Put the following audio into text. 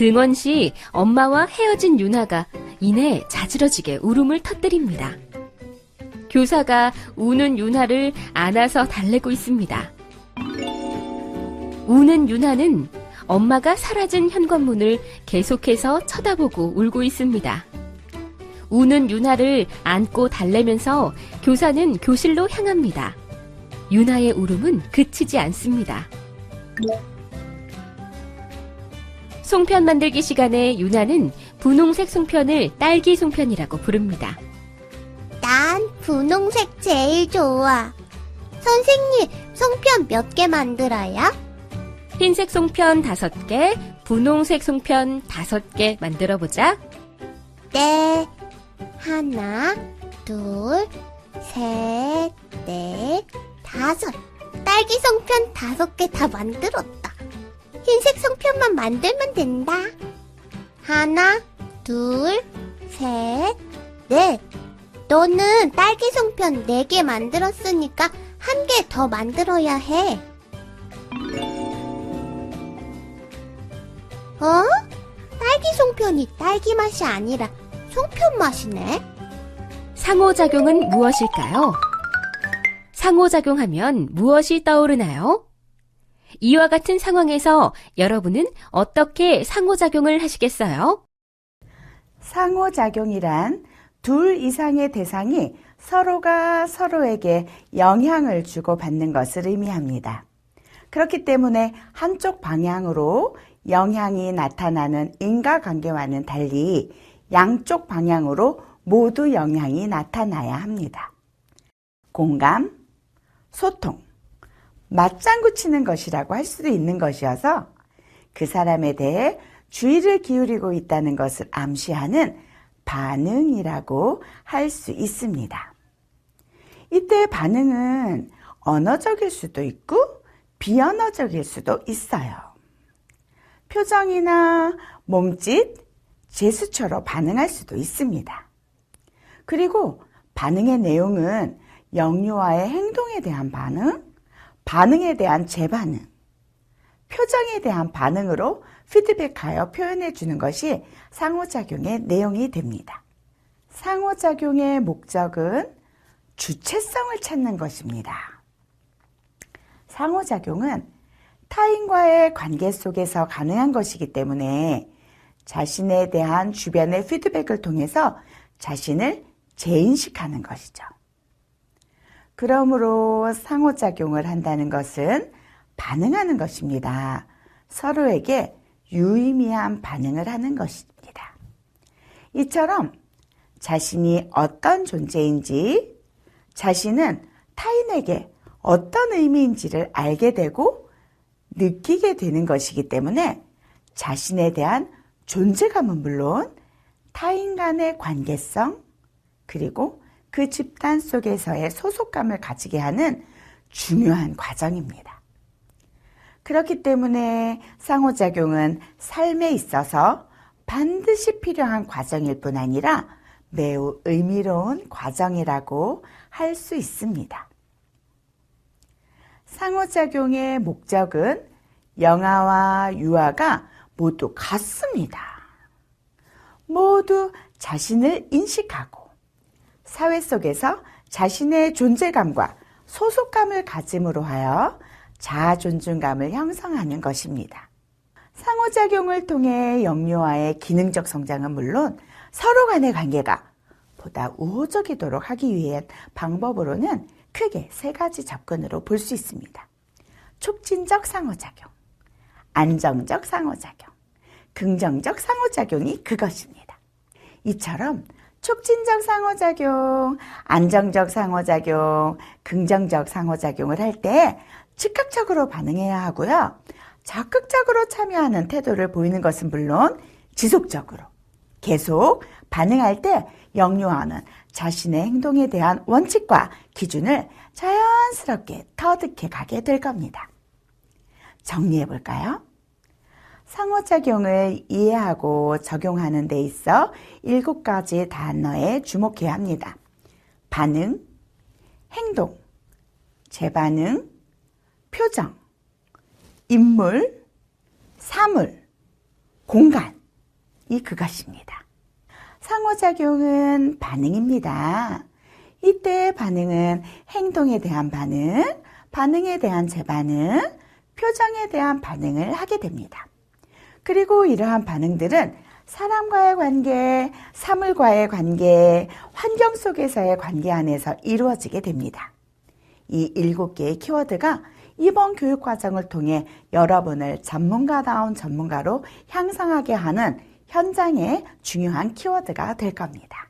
등원 시 엄마와 헤어진 유나가 이내 자지러지게 울음을 터뜨립니다. 교사가 우는 유나를 안아서 달래고 있습니다. 우는 유나는 엄마가 사라진 현관문을 계속해서 쳐다보고 울고 있습니다. 우는 유나를 안고 달래면서 교사는 교실로 향합니다. 유나의 울음은 그치지 않습니다. 송편 만들기 시간에 유나는 분홍색 송편을 딸기 송편이라고 부릅니다. 난 분홍색 제일 좋아. 선생님, 송편 몇 개 만들어요? 흰색 송편 5개, 분홍색 송편 5개 만들어보자. 네. 하나, 둘, 셋, 넷, 5. 딸기 송편 5개 다 만들었다. 흰색 송편만 만들면 된다. 하나, 둘, 셋, 넷. 너는 딸기 송편 4개 만들었으니까 1개 더 만들어야 해. 딸기 송편이 딸기 맛이 아니라 송편 맛이네. 상호작용은 무엇일까요? 상호작용하면 무엇이 떠오르나요? 이와 같은 상황에서 여러분은 어떻게 상호작용을 하시겠어요? 상호작용이란 둘 이상의 대상이 서로가 서로에게 영향을 주고받는 것을 의미합니다. 그렇기 때문에 한쪽 방향으로 영향이 나타나는 인과관계와는 달리 양쪽 방향으로 모두 영향이 나타나야 합니다. 공감, 소통, 맞장구 치는 것이라고 할 수도 있는 것이어서 그 사람에 대해 주의를 기울이고 있다는 것을 암시하는 반응이라고 할 수 있습니다. 이때 반응은 언어적일 수도 있고 비언어적일 수도 있어요. 표정이나 몸짓, 제스처로 반응할 수도 있습니다. 그리고 반응의 내용은 영유아의 행동에 대한 반응, 반응에 대한 재반응, 표정에 대한 반응으로 피드백하여 표현해 주는 것이 상호작용의 내용이 됩니다. 상호작용의 목적은 주체성을 찾는 것입니다. 상호작용은 타인과의 관계 속에서 가능한 것이기 때문에 자신에 대한 주변의 피드백을 통해서 자신을 재인식하는 것이죠. 그러므로 상호작용을 한다는 것은 반응하는 것입니다. 서로에게 유의미한 반응을 하는 것입니다. 이처럼 자신이 어떤 존재인지, 자신은 타인에게 어떤 의미인지를 알게 되고 느끼게 되는 것이기 때문에 자신에 대한 존재감은 물론 타인 간의 관계성, 그리고 그 집단 속에서의 소속감을 가지게 하는 중요한 과정입니다. 그렇기 때문에 상호작용은 삶에 있어서 반드시 필요한 과정일 뿐 아니라 매우 의미로운 과정이라고 할 수 있습니다. 상호작용의 목적은 영아와 유아가 모두 같습니다. 모두 자신을 인식하고 사회 속에서 자신의 존재감과 소속감을 가짐으로 하여 자아 존중감을 형성하는 것입니다. 상호작용을 통해 영유아의 기능적 성장은 물론 서로 간의 관계가 보다 우호적이도록 하기 위한 방법으로는 크게 3가지 접근으로 볼 수 있습니다. 촉진적 상호작용, 안정적 상호작용, 긍정적 상호작용이 그것입니다. 이처럼 촉진적 상호작용, 안정적 상호작용, 긍정적 상호작용을 할 때 즉각적으로 반응해야 하고요. 적극적으로 참여하는 태도를 보이는 것은 물론 지속적으로 계속 반응할 때 영유아는 자신의 행동에 대한 원칙과 기준을 자연스럽게 터득해 가게 될 겁니다. 정리해 볼까요? 상호작용을 이해하고 적용하는 데 있어 7가지 단어에 주목해야 합니다. 반응, 행동, 재반응, 표정, 인물, 사물, 공간이 그것입니다. 상호작용은 반응입니다. 이때의 반응은 행동에 대한 반응, 반응에 대한 재반응, 표정에 대한 반응을 하게 됩니다. 그리고 이러한 반응들은 사람과의 관계, 사물과의 관계, 환경 속에서의 관계 안에서 이루어지게 됩니다. 이 7개의 키워드가 이번 교육과정을 통해 여러분을 전문가다운 전문가로 향상하게 하는 현장의 중요한 키워드가 될 겁니다.